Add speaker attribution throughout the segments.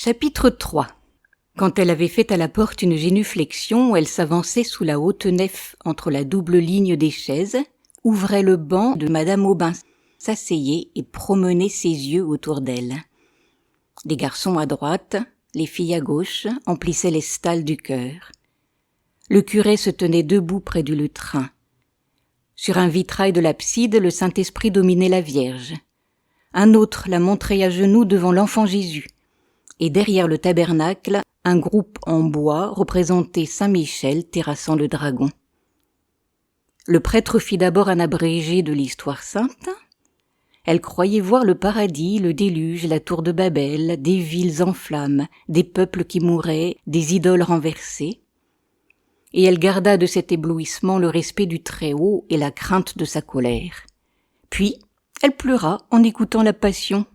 Speaker 1: Chapitre 3. Quand elle avait fait à la porte une génuflexion, elle s'avançait sous la haute nef entre la double ligne des chaises, ouvrait le banc de Madame Aubin, s'asseyait et promenait ses yeux autour d'elle. Les garçons à droite, les filles à gauche, emplissaient les stalles du chœur. Le curé se tenait debout près du lutrin. Sur un vitrail de l'abside, le Saint-Esprit dominait la Vierge. Un autre la montrait à genoux devant l'enfant Jésus. Et derrière le tabernacle, un groupe en bois représentait Saint-Michel terrassant le dragon. Le prêtre fit d'abord un abrégé de l'histoire sainte. Elle croyait voir le paradis, le déluge, la tour de Babel, des villes en flammes, des peuples qui mouraient, des idoles renversées. Et elle garda de cet éblouissement le respect du Très-Haut et la crainte de sa colère. Puis, elle pleura en écoutant la Passion.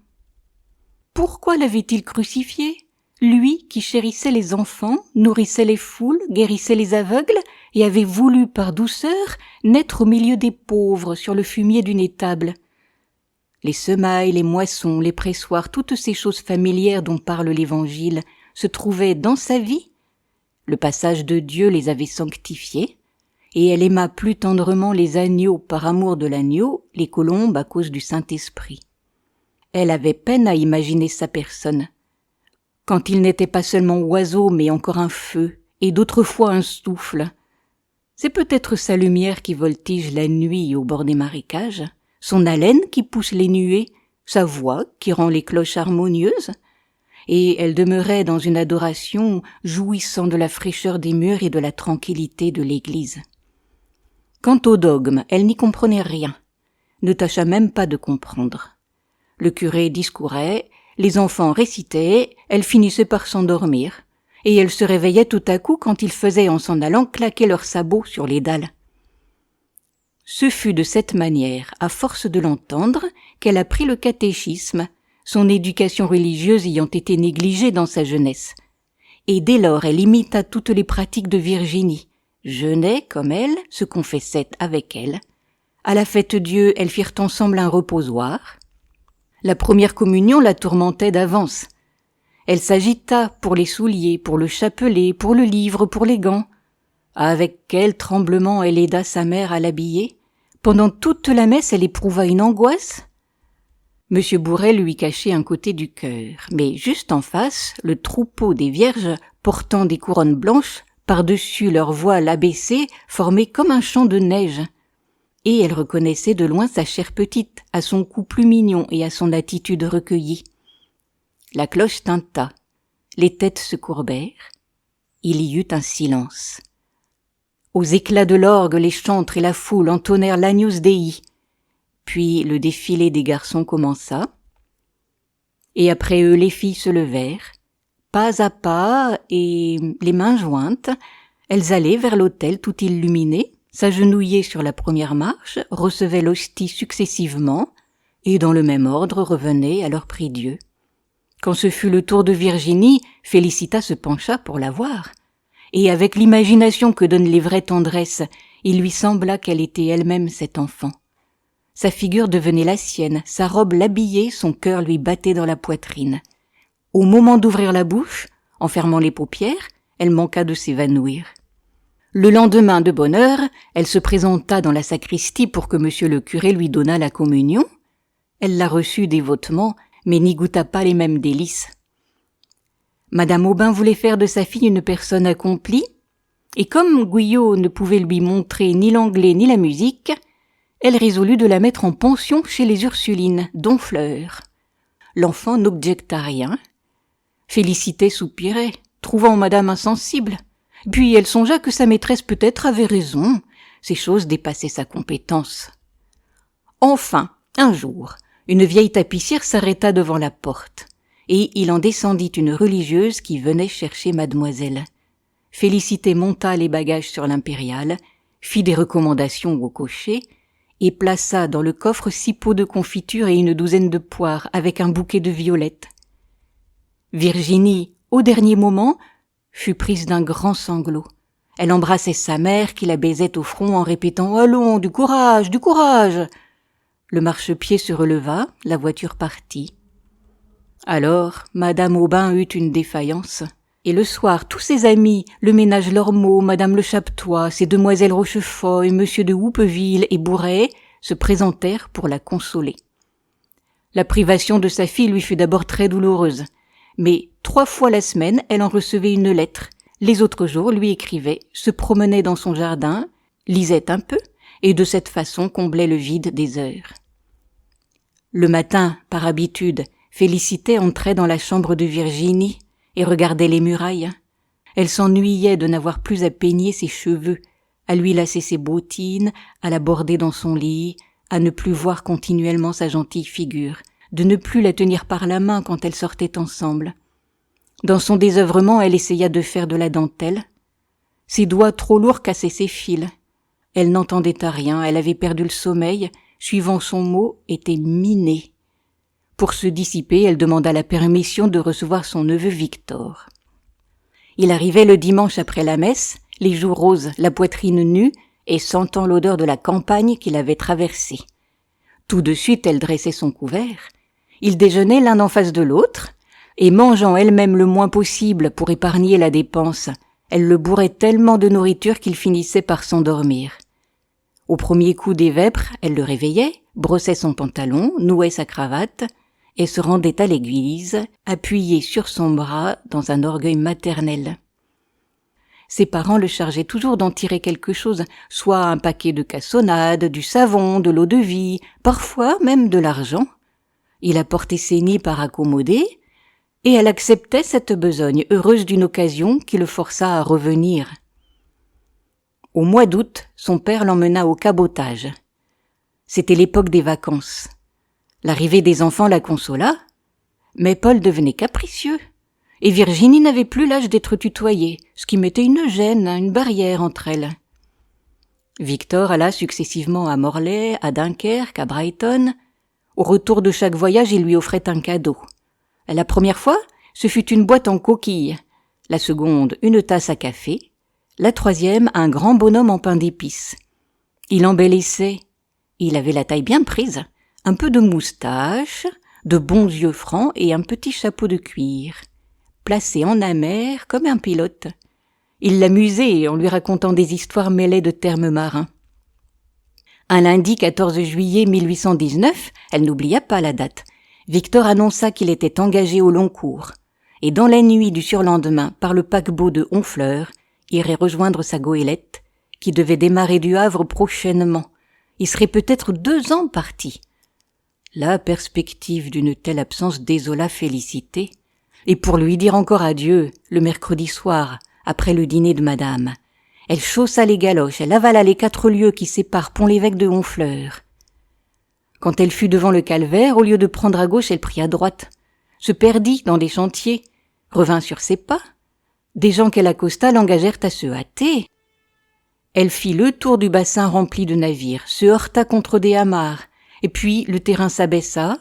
Speaker 1: Pourquoi l'avait-il crucifié? Lui qui chérissait les enfants, nourrissait les foules, guérissait les aveugles et avait voulu par douceur naître au milieu des pauvres sur le fumier d'une étable. Les semailles, les moissons, les pressoirs, toutes ces choses familières dont parle l'Évangile se trouvaient dans sa vie. Le passage de Dieu les avait sanctifiés, et elle aima plus tendrement les agneaux par amour de l'agneau, les colombes à cause du Saint-Esprit. Elle avait peine à imaginer sa personne. Quand il n'était pas seulement oiseau, mais encore un feu, et d'autres fois un souffle. C'est peut-être sa lumière qui voltige la nuit au bord des marécages, son haleine qui pousse les nuées, sa voix qui rend les cloches harmonieuses, et elle demeurait dans une adoration jouissant de la fraîcheur des murs et de la tranquillité de l'église. Quant au dogme, elle n'y comprenait rien, ne tâcha même pas de comprendre. Le curé discourait, les enfants récitaient, elle finissait par s'endormir, et elle se réveillait tout à coup quand ils faisaient en s'en allant claquer leurs sabots sur les dalles. Ce fut de cette manière, à force de l'entendre, qu'elle apprit le catéchisme, son éducation religieuse ayant été négligée dans sa jeunesse. Et dès lors, elle imita toutes les pratiques de Virginie, jeûnait comme elle, se confessait avec elle. À la Fête-Dieu, elles firent ensemble un reposoir. La première communion la tourmentait d'avance. Elle s'agita pour les souliers, pour le chapelet, pour le livre, pour les gants. Avec quel tremblement elle aida sa mère à l'habiller. Pendant toute la messe, elle éprouva une angoisse. Monsieur Bourret lui cachait un côté du cœur, mais juste en face, le troupeau des vierges, portant des couronnes blanches, par-dessus leur voile abaissée, formait comme un champ de neige. Et elle reconnaissait de loin sa chère petite, à son cou plus mignon et à son attitude recueillie. La cloche tinta, les têtes se courbèrent, il y eut un silence. Aux éclats de l'orgue, les chantres et la foule entonnèrent l'Agnus Dei. Puis le défilé des garçons commença, et après eux les filles se levèrent, pas à pas et les mains jointes, elles allaient vers l'autel tout illuminé, s'agenouillaient sur la première marche, recevaient l'hostie successivement, et dans le même ordre revenaient à leur prie-Dieu. Quand ce fut le tour de Virginie, Félicita se pencha pour la voir, et avec l'imagination que donnent les vraies tendresses, il lui sembla qu'elle était elle-même cet enfant. Sa figure devenait la sienne, sa robe l'habillait, son cœur lui battait dans la poitrine. Au moment d'ouvrir la bouche, en fermant les paupières, elle manqua de s'évanouir. Le lendemain, de bonne heure, elle se présenta dans la sacristie pour que monsieur le curé lui donnât la communion. Elle la reçut dévotement, mais n'y goûta pas les mêmes délices. Madame Aubin voulait faire de sa fille une personne accomplie, et comme Guyot ne pouvait lui montrer ni l'anglais ni la musique, elle résolut de la mettre en pension chez les Ursulines, d'Honfleur. L'enfant n'objecta rien. Félicité soupirait, trouvant madame insensible. Puis elle songea que sa maîtresse peut-être avait raison, ces choses dépassaient sa compétence. Enfin, un jour, une vieille tapissière s'arrêta devant la porte, et il en descendit une religieuse qui venait chercher mademoiselle. Félicité monta les bagages sur l'impériale, fit des recommandations au cocher, et plaça dans le coffre 6 pots de confiture et une douzaine de poires avec un bouquet de violettes. Virginie, au dernier moment, fut prise d'un grand sanglot. Elle embrassait sa mère qui la baisait au front en répétant « Allons, du courage, du courage !» Le marchepied se releva, la voiture partit. Alors, madame Aubin eut une défaillance. Et le soir, tous ses amis, le ménage Lormeaux, madame Le Chapetois, ces demoiselles Rochefort, monsieur de Houppeville et Bourret se présentèrent pour la consoler. La privation de sa fille lui fut d'abord très douloureuse, mais 3 fois la semaine, elle en recevait une lettre. Les autres jours, lui écrivait, se promenait dans son jardin, lisait un peu, et de cette façon comblait le vide des heures. Le matin, par habitude, Félicité entrait dans la chambre de Virginie et regardait les murailles. Elle s'ennuyait de n'avoir plus à peigner ses cheveux, à lui lasser ses bottines, à la border dans son lit, à ne plus voir continuellement sa gentille figure, de ne plus la tenir par la main quand elles sortaient ensemble. Dans son désœuvrement, elle essaya de faire de la dentelle. Ses doigts trop lourds cassaient ses fils. Elle n'entendait à rien, elle avait perdu le sommeil, suivant son mot, était minée. Pour se dissiper, elle demanda la permission de recevoir son neveu Victor. Il arrivait le dimanche après la messe, les joues roses, la poitrine nue, et sentant l'odeur de la campagne qu'il avait traversée. Tout de suite, elle dressait son couvert. Ils déjeunaient l'un en face de l'autre, et mangeant elle-même le moins possible pour épargner la dépense, elle le bourrait tellement de nourriture qu'il finissait par s'endormir. Au premier coup des vêpres, elle le réveillait, brossait son pantalon, nouait sa cravate, et se rendait à l'église, appuyée sur son bras dans un orgueil maternel. Ses parents le chargeaient toujours d'en tirer quelque chose, soit un paquet de cassonade, du savon, de l'eau-de-vie, parfois même de l'argent. Il apportait ses nids par accommoder, et elle acceptait cette besogne, heureuse d'une occasion qui le força à revenir. Au mois d'août, son père l'emmena au cabotage. C'était l'époque des vacances. L'arrivée des enfants la consola, mais Paul devenait capricieux, et Virginie n'avait plus l'âge d'être tutoyée, ce qui mettait une gêne, une barrière entre elles. Victor alla successivement à Morlaix, à Dunkerque, à Brighton. Au retour de chaque voyage, il lui offrait un cadeau. La première fois, ce fut une boîte en coquille, la seconde, une tasse à café, la troisième, un grand bonhomme en pain d'épices. Il embellissait, il avait la taille bien prise, un peu de moustache, de bons yeux francs et un petit chapeau de cuir, placé en amère comme un pilote. Il l'amusait en lui racontant des histoires mêlées de termes marins. Un lundi 14 juillet 1819, elle n'oublia pas la date, Victor annonça qu'il était engagé au long cours, et dans la nuit du surlendemain, par le paquebot de Honfleur, irait rejoindre sa goélette, qui devait démarrer du Havre prochainement. Il serait peut-être 2 ans parti. La perspective d'une telle absence désola Félicité, et pour lui dire encore adieu, le mercredi soir, après le dîner de madame, elle chaussa les galoches, elle avala les 4 lieues qui séparent Pont-l'Évêque de Honfleur. Quand elle fut devant le calvaire, au lieu de prendre à gauche, elle prit à droite, se perdit dans des chantiers, revint sur ses pas. Des gens qu'elle accosta l'engagèrent à se hâter. Elle fit le tour du bassin rempli de navires, se heurta contre des amarres, et puis le terrain s'abaissa,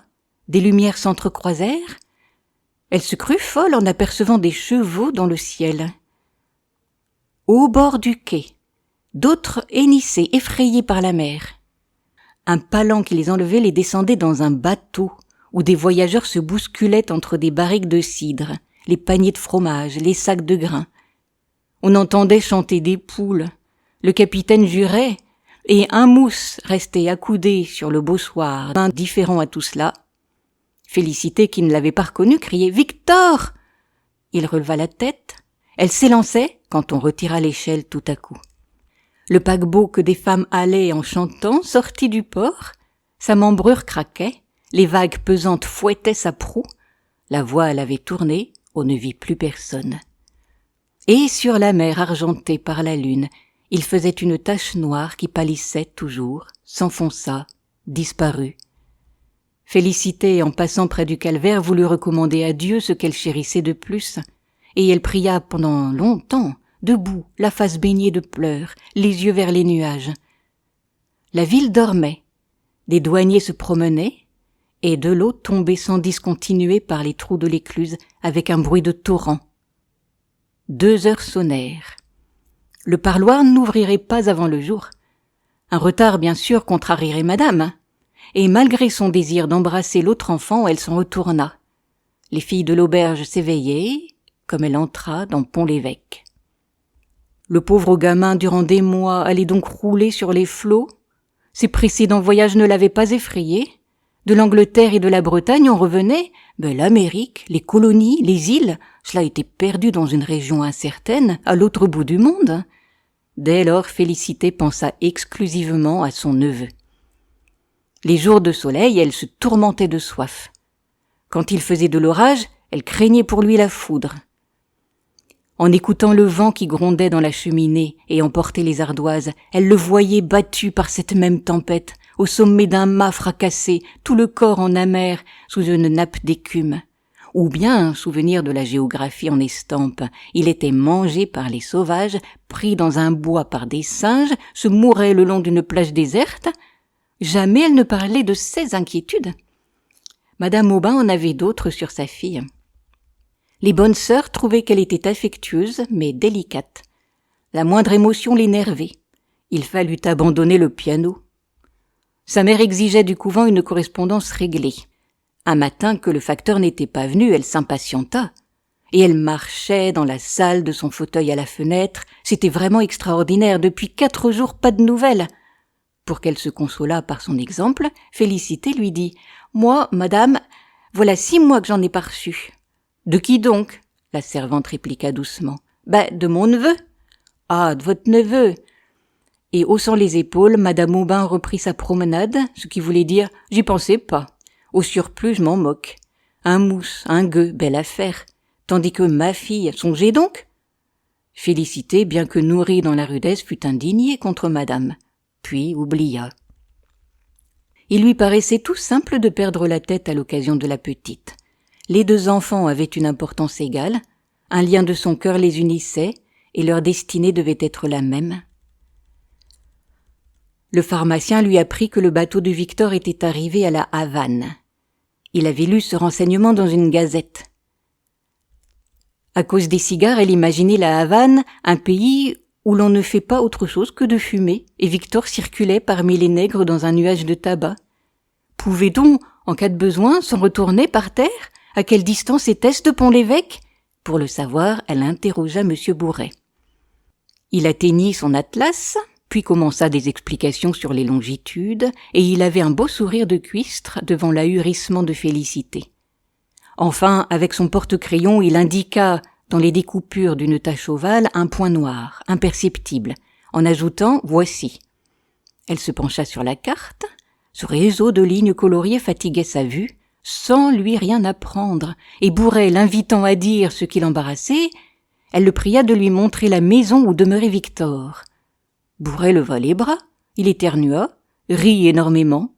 Speaker 1: des lumières s'entrecroisèrent. Elle se crut folle en apercevant des chevaux dans le ciel. Au bord du quai, d'autres hennissés, effrayés par la mer. Un palan qui les enlevait les descendait dans un bateau, où des voyageurs se bousculaient entre des barriques de cidre, les paniers de fromage, les sacs de grains. On entendait chanter des poules. Le capitaine jurait, et un mousse restait accoudé sur le bossoir, indifférent à tout cela. Félicité, qui ne l'avait pas reconnu, criait « Victor !» Il releva la tête. Elle s'élançait quand on retira l'échelle tout à coup. Le paquebot que des femmes halaient en chantant sortit du port. Sa membrure craquait, les vagues pesantes fouettaient sa proue. La voile avait tourné, on ne vit plus personne. Et sur la mer argentée par la lune, il faisait une tache noire qui pâlissait toujours, s'enfonça, disparut. Félicité, en passant près du calvaire, voulut recommander à Dieu ce qu'elle chérissait de plus, et elle pria pendant longtemps, debout, la face baignée de pleurs, les yeux vers les nuages. La ville dormait, des douaniers se promenaient, et de l'eau tombait sans discontinuer par les trous de l'écluse avec un bruit de torrent. 2 heures sonnèrent. Le parloir n'ouvrirait pas avant le jour. Un retard, bien sûr, contrarierait madame, et malgré son désir d'embrasser l'autre enfant, elle s'en retourna. Les filles de l'auberge s'éveillaient, comme elle entra dans Pont-l'Évêque. Le pauvre gamin, durant des mois, allait donc rouler sur les flots. Ses précédents voyages ne l'avaient pas effrayé. De l'Angleterre et de la Bretagne, on revenait, mais l'Amérique, les colonies, les îles, cela était perdu dans une région incertaine, à l'autre bout du monde. Dès lors, Félicité pensa exclusivement à son neveu. Les jours de soleil, elle se tourmentait de soif. Quand il faisait de l'orage, elle craignait pour lui la foudre. En écoutant le vent qui grondait dans la cheminée et emportait les ardoises, elle le voyait battu par cette même tempête, au sommet d'un mât fracassé, tout le corps en amer, sous une nappe d'écume. Ou bien, souvenir de la géographie en estampe, il était mangé par les sauvages, pris dans un bois par des singes, se mourait le long d'une plage déserte. Jamais elle ne parlait de ses inquiétudes. Madame Aubin en avait d'autres sur sa fille. Les bonnes sœurs trouvaient qu'elle était affectueuse, mais délicate. La moindre émotion l'énervait. Il fallut abandonner le piano. Sa mère exigeait du couvent une correspondance réglée. Un matin que le facteur n'était pas venu, elle s'impatienta. Et elle marchait dans la salle de son fauteuil à la fenêtre. C'était vraiment extraordinaire. Depuis 4 jours, pas de nouvelles. Pour qu'elle se consolât par son exemple, Félicité lui dit « Moi, madame, voilà 6 mois que j'en ai pas reçu. » « De qui donc ?» la servante répliqua doucement. « De mon neveu. »« Ah, de votre neveu. » Et haussant les épaules, madame Aubin reprit sa promenade, ce qui voulait dire « J'y pensais pas. Au surplus, je m'en moque. Un mousse, un gueux, belle affaire. Tandis que ma fille, songez donc ?» Félicité, bien que nourrie dans la rudesse, fut indignée contre madame, puis oublia. Il lui paraissait tout simple de perdre la tête à l'occasion de la petite. Les 2 enfants avaient une importance égale, un lien de son cœur les unissait, et leur destinée devait être la même. Le pharmacien lui apprit que le bateau de Victor était arrivé à la Havane. Il avait lu ce renseignement dans une gazette. À cause des cigares, elle imaginait la Havane, un pays où l'on ne fait pas autre chose que de fumer, et Victor circulait parmi les nègres dans un nuage de tabac. Pouvait-on, en cas de besoin, s'en retourner par terre ? À quelle distance était-ce de Pont-l'Évêque ? Pour le savoir, elle interrogea M. Bourret. Il atteignit son atlas, puis commença des explications sur les longitudes, et il avait un beau sourire de cuistre devant l'ahurissement de Félicité. Enfin, avec son porte-crayon, il indiqua, dans les découpures d'une tache ovale, un point noir, imperceptible, en ajoutant « Voici ». Elle se pencha sur la carte. Ce réseau de lignes coloriées fatiguait sa vue, sans lui rien apprendre, et Bourret l'invitant à dire ce qui l'embarrassait, elle le pria de lui montrer la maison où demeurait Victor. Bourret leva les bras, il éternua, rit énormément.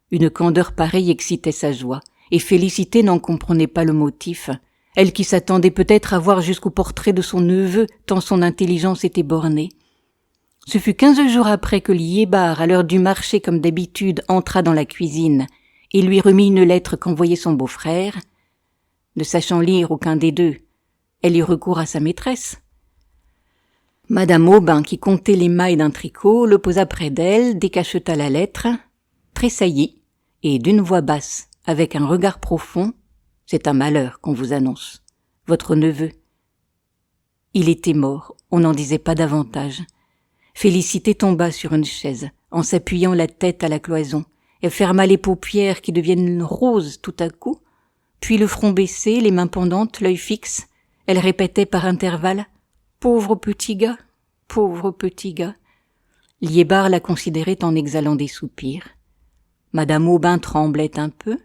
Speaker 1: Une candeur pareille excitait sa joie, et Félicité n'en comprenait pas le motif. Elle qui s'attendait peut-être à voir jusqu'au portrait de son neveu, tant son intelligence était bornée. Ce fut 15 jours après que Liébar, à l'heure du marché comme d'habitude, entra dans la cuisine, et lui remit une lettre qu'envoyait son beau-frère. Ne sachant lire aucun des 2, elle eut recours à sa maîtresse. Madame Aubin, qui comptait les mailles d'un tricot, le posa près d'elle, décacheta la lettre, tressaillit, et d'une voix basse, avec un regard profond, « C'est un malheur qu'on vous annonce. Votre neveu. » Il était mort, on n'en disait pas davantage. Félicité tomba sur une chaise, en s'appuyant la tête à la cloison. Elle ferma les paupières qui deviennent roses tout à coup, puis le front baissé, les mains pendantes, l'œil fixe. Elle répétait par intervalles « Pauvre petit gars, pauvre petit gars ». Liébar la considérait en exhalant des soupirs. Madame Aubin tremblait un peu.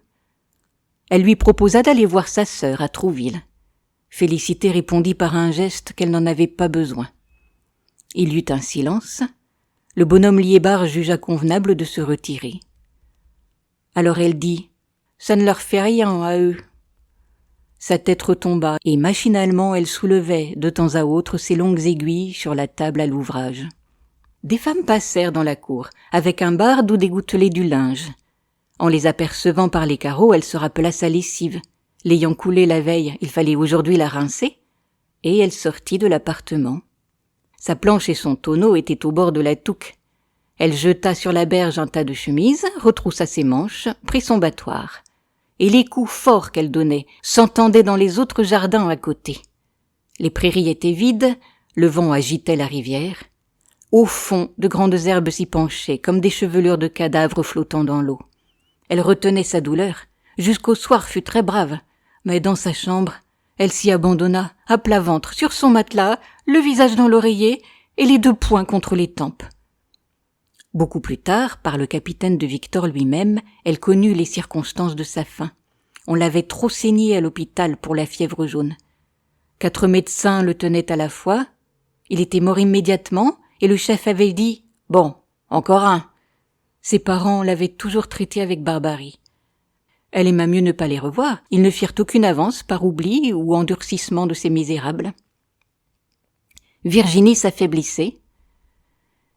Speaker 1: Elle lui proposa d'aller voir sa sœur à Trouville. Félicité répondit par un geste qu'elle n'en avait pas besoin. Il y eut un silence. Le bonhomme Liébar jugea convenable de se retirer. Alors elle dit « Ça ne leur fait rien à eux ». Sa tête retomba et machinalement elle soulevait de temps à autre ses longues aiguilles sur la table à l'ouvrage. Des femmes passèrent dans la cour, avec un barde où dégouttelait du linge. En les apercevant par les carreaux, elle se rappela sa lessive. L'ayant coulée la veille, il fallait aujourd'hui la rincer, et elle sortit de l'appartement. Sa planche et son tonneau étaient au bord de la touque. Elle jeta sur la berge un tas de chemises, retroussa ses manches, prit son battoir. et les coups forts qu'elle donnait s'entendaient dans les autres jardins à côté. Les prairies étaient vides, le vent agitait la rivière. Au fond, de grandes herbes s'y penchaient, comme des chevelures de cadavres flottant dans l'eau. Elle retenait sa douleur. Jusqu'au soir fut très brave, mais dans sa chambre, elle s'y abandonna, à plat ventre, sur son matelas, le visage dans l'oreiller et les 2 poings contre les tempes. Beaucoup plus tard, par le capitaine de Victor lui-même, elle connut les circonstances de sa fin. On l'avait trop saigné à l'hôpital pour la fièvre jaune. 4 médecins le tenaient à la fois. Il était mort immédiatement, et le chef avait dit « Bon, encore un ». Ses parents l'avaient toujours traité avec barbarie. Elle aima mieux ne pas les revoir. Ils ne firent aucune avance par oubli ou endurcissement de ces misérables. Virginie s'affaiblissait.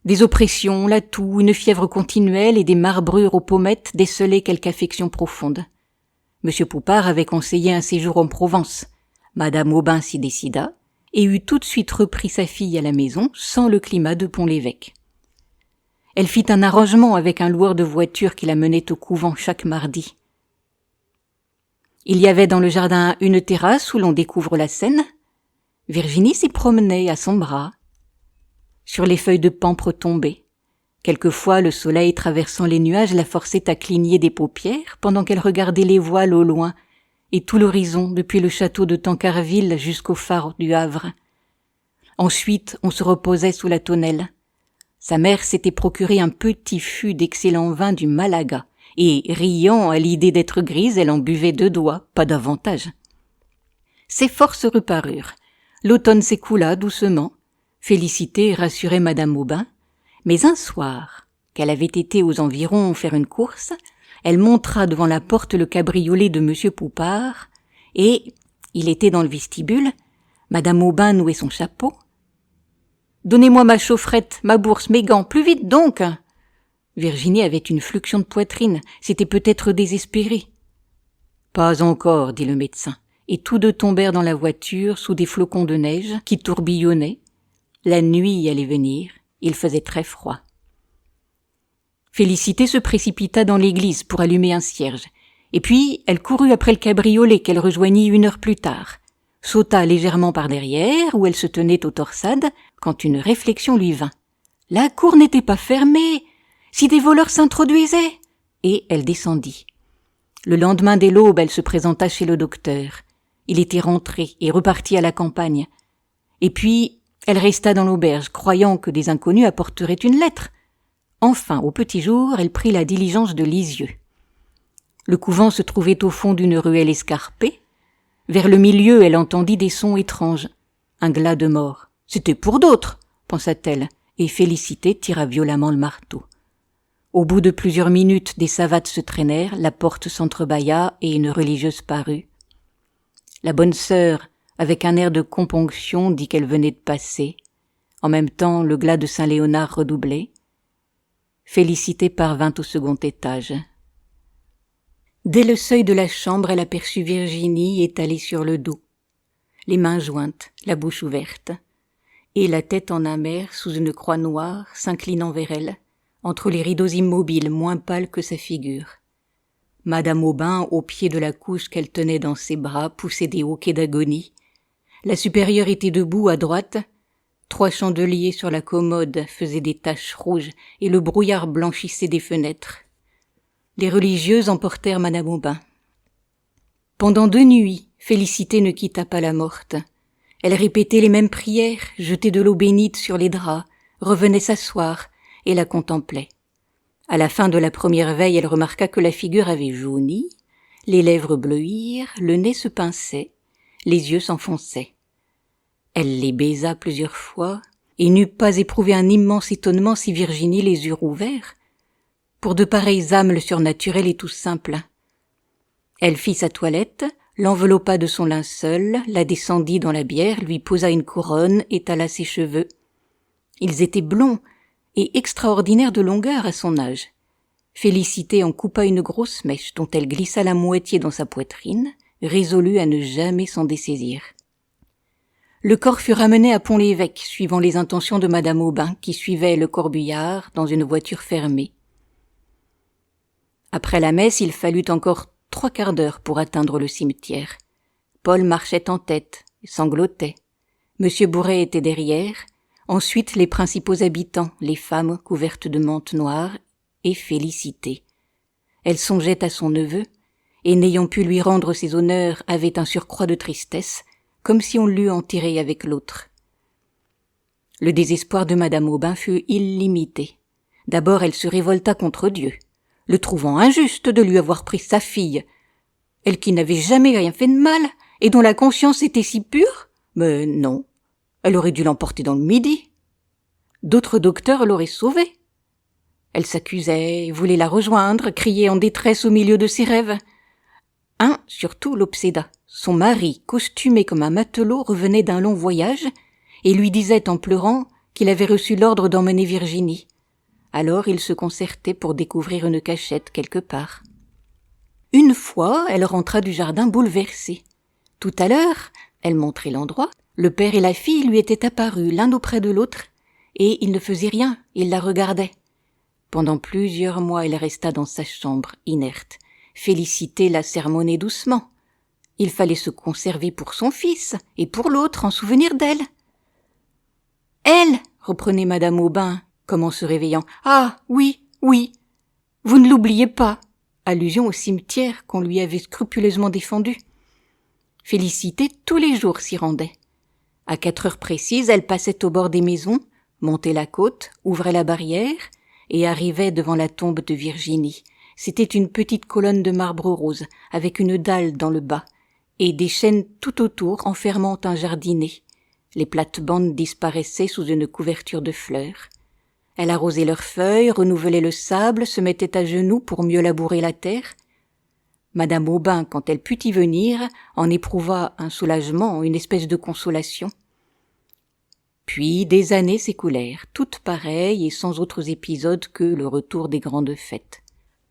Speaker 1: Des oppressions, la toux, une fièvre continuelle et des marbrures aux pommettes décelaient quelque affection profonde. M. Poupart avait conseillé un séjour en Provence. Madame Aubin s'y décida et eut tout de suite repris sa fille à la maison sans le climat de Pont-l'Évêque. Elle fit un arrangement avec un loueur de voitures qui la menait au couvent chaque mardi. Il y avait dans le jardin une terrasse où l'on découvre la Seine. Virginie s'y promenait à son bras, sur les feuilles de pampre tombées. Quelquefois, le soleil traversant les nuages la forçait à cligner des paupières pendant qu'elle regardait les voiles au loin et tout l'horizon depuis le château de Tancarville jusqu'au phare du Havre. Ensuite, on se reposait sous la tonnelle. Sa mère s'était procuré un petit fût d'excellent vin du Malaga, et, riant à l'idée d'être grise, elle en buvait 2 doigts, pas davantage. Ses forces reparurent. L'automne s'écoula doucement. Félicité rassurait Madame Aubin. Mais un soir, qu'elle avait été aux environs faire une course, elle montra devant la porte le cabriolet de M. Poupart, et, il était dans le vestibule, Madame Aubin nouait son chapeau. « Donnez-moi ma chaufferette, ma bourse, mes gants, plus vite donc !» Virginie avait une fluxion de poitrine, c'était peut-être désespéré. « Pas encore, dit le médecin, et tous 2 tombèrent dans la voiture sous des flocons de neige qui tourbillonnaient. La nuit allait venir, il faisait très froid. Félicité se précipita dans l'église pour allumer un cierge, et puis elle courut après le cabriolet qu'elle rejoignit 1 heure plus tard, sauta légèrement par derrière où elle se tenait aux torsades quand une réflexion lui vint. La cour n'était pas fermée, si des voleurs s'introduisaient, et elle descendit. Le lendemain dès l'aube, elle se présenta chez le docteur. Il était rentré et reparti à la campagne. Et puis, elle resta dans l'auberge, croyant que des inconnus apporteraient une lettre. Enfin, au petit jour, elle prit la diligence de Lisieux. Le couvent se trouvait au fond d'une ruelle escarpée. Vers le milieu, elle entendit des sons étranges. Un glas de mort. C'était pour d'autres, pensa-t-elle, et Félicité tira violemment le marteau. Au bout de plusieurs minutes, des savates se traînèrent, la porte s'entrebâilla et une religieuse parut. La bonne sœur, avec un air de componction, dit qu'elle venait de passer. En même temps, le glas de Saint-Léonard redoublait. Félicité parvint au 2e étage. Dès le seuil de la chambre, elle aperçut Virginie étalée sur le dos, les mains jointes, la bouche ouverte, et la tête en amère sous une croix noire s'inclinant vers elle, entre les rideaux immobiles moins pâles que sa figure. Madame Aubin, au pied de la couche qu'elle tenait dans ses bras, poussait des hoquets d'agonie. La supérieure était debout à droite. 3 chandeliers sur la commode faisaient des taches rouges et le brouillard blanchissait des fenêtres. Les religieuses emportèrent Madame Aubin. Pendant 2 nuits, Félicité ne quitta pas la morte. Elle répétait les mêmes prières, jetait de l'eau bénite sur les draps, revenait s'asseoir et la contemplait. À la fin de la première veille, elle remarqua que la figure avait jauni, les lèvres bleuirent, le nez se pinçait, les yeux s'enfonçaient. Elle les baisa plusieurs fois et n'eût pas éprouvé un immense étonnement si Virginie les eût rouverts. Pour de pareilles âmes, le surnaturel est tout simple. Elle fit sa toilette, l'enveloppa de son linceul, la descendit dans la bière, lui posa une couronne, étala ses cheveux. Ils étaient blonds et extraordinaires de longueur à son âge. Félicité en coupa une grosse mèche dont elle glissa la moitié dans sa poitrine, résolue à ne jamais s'en dessaisir. Le corps fut ramené à Pont-l'Évêque, suivant les intentions de Madame Aubin, qui suivait le corbillard dans une voiture fermée. Après la messe, il fallut encore 3/4 d'heure pour atteindre le cimetière. Paul marchait en tête et sanglotait. Monsieur Bourret était derrière, ensuite les principaux habitants, les femmes couvertes de mantes noires, et Félicité. Elle songeait à son neveu, et n'ayant pu lui rendre ses honneurs avait un surcroît de tristesse, comme si on l'eût enterré avec l'autre. Le désespoir de madame Aubin fut illimité. D'abord elle se révolta contre Dieu, le trouvant injuste de lui avoir pris sa fille, elle qui n'avait jamais rien fait de mal, et dont la conscience était si pure. Mais non, elle aurait dû l'emporter dans le Midi. D'autres docteurs l'auraient sauvée. Elle s'accusait, voulait la rejoindre, criait en détresse au milieu de ses rêves. Un, surtout, l'obséda. Son mari, costumé comme un matelot, revenait d'un long voyage et lui disait en pleurant qu'il avait reçu l'ordre d'emmener Virginie. Alors il se concertait pour découvrir une cachette quelque part. Une fois, elle rentra du jardin bouleversée. Tout à l'heure, elle montrait l'endroit, le père et la fille lui étaient apparus l'un auprès de l'autre, et il ne faisait rien, il la regardait. Pendant plusieurs mois, elle resta dans sa chambre, inerte. Félicité la sermonnait doucement. Il fallait se conserver pour son fils, et pour l'autre, en souvenir d'elle. « Elle !» reprenait madame Aubin, comme en se réveillant. « Ah, oui, oui, vous ne l'oubliez pas !» Allusion au cimetière qu'on lui avait scrupuleusement défendu. Félicité tous les jours s'y rendait. À 4 heures précises, elle passait au bord des maisons, montait la côte, ouvrait la barrière et arrivait devant la tombe de Virginie. C'était une petite colonne de marbre rose, avec une dalle dans le bas, et des chênes tout autour enfermant un jardinet. Les plates-bandes disparaissaient sous une couverture de fleurs. Elle arrosait leurs feuilles, renouvelait le sable, se mettait à genoux pour mieux labourer la terre. Madame Aubin, quand elle put y venir, en éprouva un soulagement, une espèce de consolation. Puis des années s'écoulèrent, toutes pareilles et sans autres épisodes que le retour des grandes fêtes.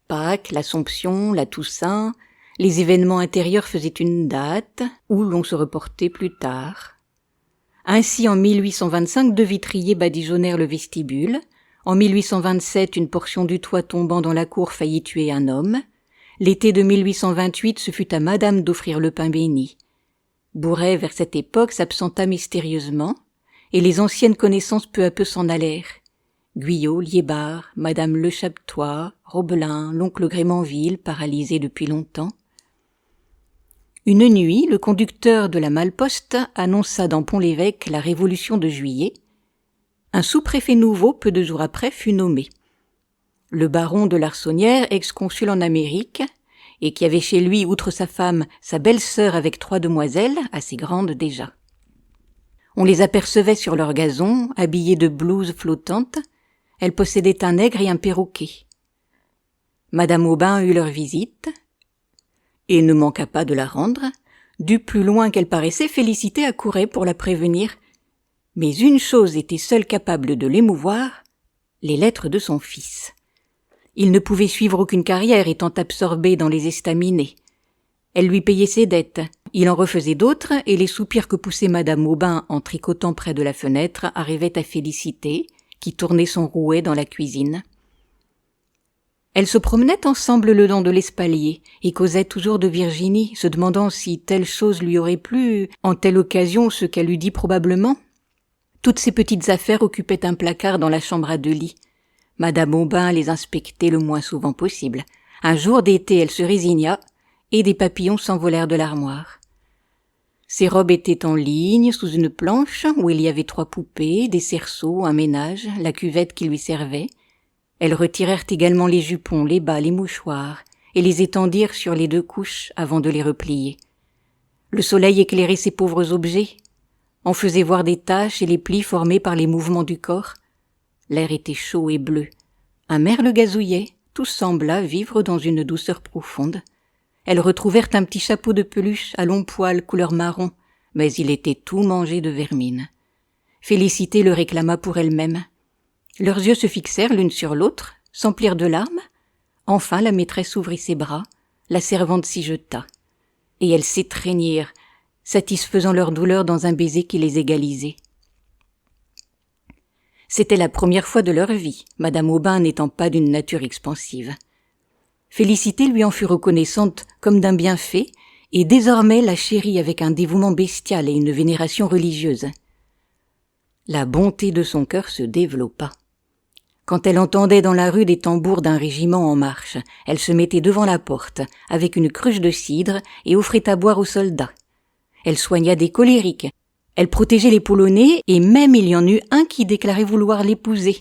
Speaker 1: Pâques, l'Assomption, la Toussaint, les événements intérieurs faisaient une date, où l'on se reportait plus tard. Ainsi, en 1825, 2 vitriers badigeonnèrent le vestibule. En 1827, une portion du toit tombant dans la cour faillit tuer un homme. L'été de 1828, ce fut à madame d'offrir le pain béni. Bourret, vers cette époque, s'absenta mystérieusement, et les anciennes connaissances peu à peu s'en allèrent. Guyot, Liébard, madame Le Chaptois, Robelin, l'oncle Grémanville, paralysé depuis longtemps. Une nuit, le conducteur de la Malle-Poste annonça dans Pont-l'Évêque la Révolution de Juillet. Un sous-préfet nouveau, peu de jours après, fut nommé. Le baron de Larsonnière, ex-consul en Amérique, et qui avait chez lui, outre sa femme, sa belle-sœur avec 3 demoiselles, assez grandes déjà. On les apercevait sur leur gazon, habillées de blouses flottantes. Elles possédaient un nègre et un perroquet. Madame Aubin eut leur visite, et ne manqua pas de la rendre. Du plus loin qu'elle paraissait, Félicité accourait pour la prévenir. Mais une chose était seule capable de l'émouvoir, les lettres de son fils. Il ne pouvait suivre aucune carrière, étant absorbé dans les estaminets. Elle lui payait ses dettes. Il en refaisait d'autres, et les soupirs que poussait madame Aubin en tricotant près de la fenêtre arrivaient à Félicité, qui tournait son rouet dans la cuisine. Elles se promenaient ensemble le long de l'espalier, et causaient toujours de Virginie, se demandant si telle chose lui aurait plu, en telle occasion ce qu'elle eût dit probablement. Toutes ces petites affaires occupaient un placard dans la chambre à 2 lits. Madame Aubin les inspectait le moins souvent possible. Un jour d'été, elle se résigna, et des papillons s'envolèrent de l'armoire. Ses robes étaient en ligne, sous une planche, où il y avait 3 poupées, des cerceaux, un ménage, la cuvette qui lui servait. Elles retirèrent également les jupons, les bas, les mouchoirs, et les étendirent sur les 2 couches avant de les replier. Le soleil éclairait ces pauvres objets, en faisait voir des taches et les plis formés par les mouvements du corps. L'air était chaud et bleu. Un merle gazouillait, tout sembla vivre dans une douceur profonde. Elles retrouvèrent un petit chapeau de peluche à longs poils couleur marron, mais il était tout mangé de vermine. Félicité le réclama pour elle-même. Leurs yeux se fixèrent l'une sur l'autre, s'emplirent de larmes. Enfin la maîtresse ouvrit ses bras, la servante s'y jeta. Et elles s'étreignirent, satisfaisant leur douleur dans un baiser qui les égalisait. C'était la première fois de leur vie, madame Aubin n'étant pas d'une nature expansive. Félicité lui en fut reconnaissante comme d'un bienfait, et désormais la chérit avec un dévouement bestial et une vénération religieuse. La bonté de son cœur se développa. Quand elle entendait dans la rue des tambours d'un régiment en marche, elle se mettait devant la porte avec une cruche de cidre et offrait à boire aux soldats. Elle soigna des colériques, elle protégeait les Polonais et même il y en eut un qui déclarait vouloir l'épouser.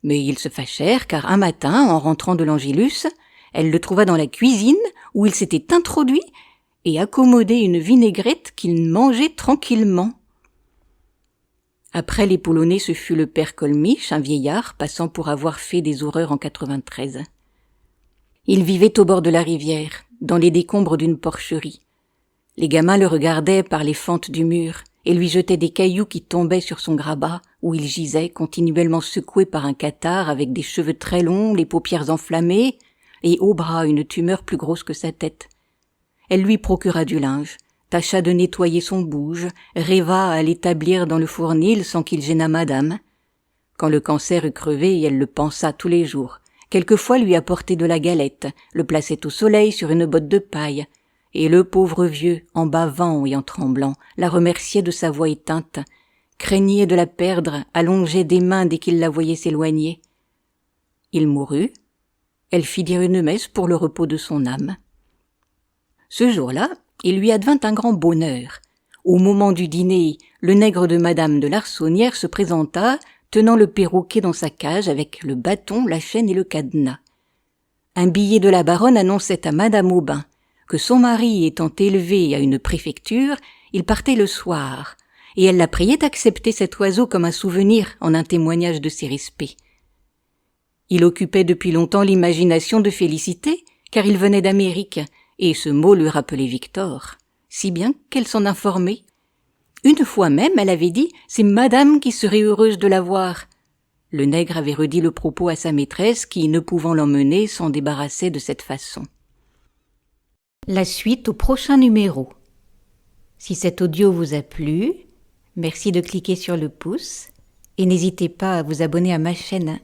Speaker 1: Mais ils se fâchèrent car un matin, en rentrant de l'Angélus, elle le trouva dans la cuisine où il s'était introduit et accommodé une vinaigrette qu'il mangeait tranquillement. Après les Polonais, ce fut le père Kolmich, un vieillard, passant pour avoir fait des horreurs en 93. Il vivait au bord de la rivière, dans les décombres d'une porcherie. Les gamins le regardaient par les fentes du mur et lui jetaient des cailloux qui tombaient sur son grabat, où il gisait, continuellement secoué par un catarrhe, avec des cheveux très longs, les paupières enflammées, et au bras une tumeur plus grosse que sa tête. Elle lui procura du linge, tâcha de nettoyer son bouge, rêva à l'établir dans le fournil sans qu'il gênât madame. Quand le cancer eut crevé, elle le pansa tous les jours. Quelquefois lui apportait de la galette, le plaçait au soleil sur une botte de paille, et le pauvre vieux, en bavant et en tremblant, la remerciait de sa voix éteinte, craignait de la perdre, allongeait des mains dès qu'il la voyait s'éloigner. Il mourut. Elle fit dire une messe pour le repos de son âme. Ce jour-là, il lui advint un grand bonheur. Au moment du dîner, le nègre de madame de Larsonnière se présenta, tenant le perroquet dans sa cage avec le bâton, la chaîne et le cadenas. Un billet de la baronne annonçait à madame Aubin que son mari étant élevé à une préfecture, il partait le soir, et elle la priait d'accepter cet oiseau comme un souvenir en un témoignage de ses respects. Il occupait depuis longtemps l'imagination de Félicité, car il venait d'Amérique, et ce mot lui rappelait Victor, si bien qu'elle s'en informait. Une fois même, elle avait dit « C'est madame qui serait heureuse de la voir ». Le nègre avait redit le propos à sa maîtresse qui, ne pouvant l'emmener, s'en débarrassait de cette façon. La suite au prochain numéro. Si cet audio vous a plu, merci de cliquer sur le pouce et n'hésitez pas à vous abonner à ma chaîne.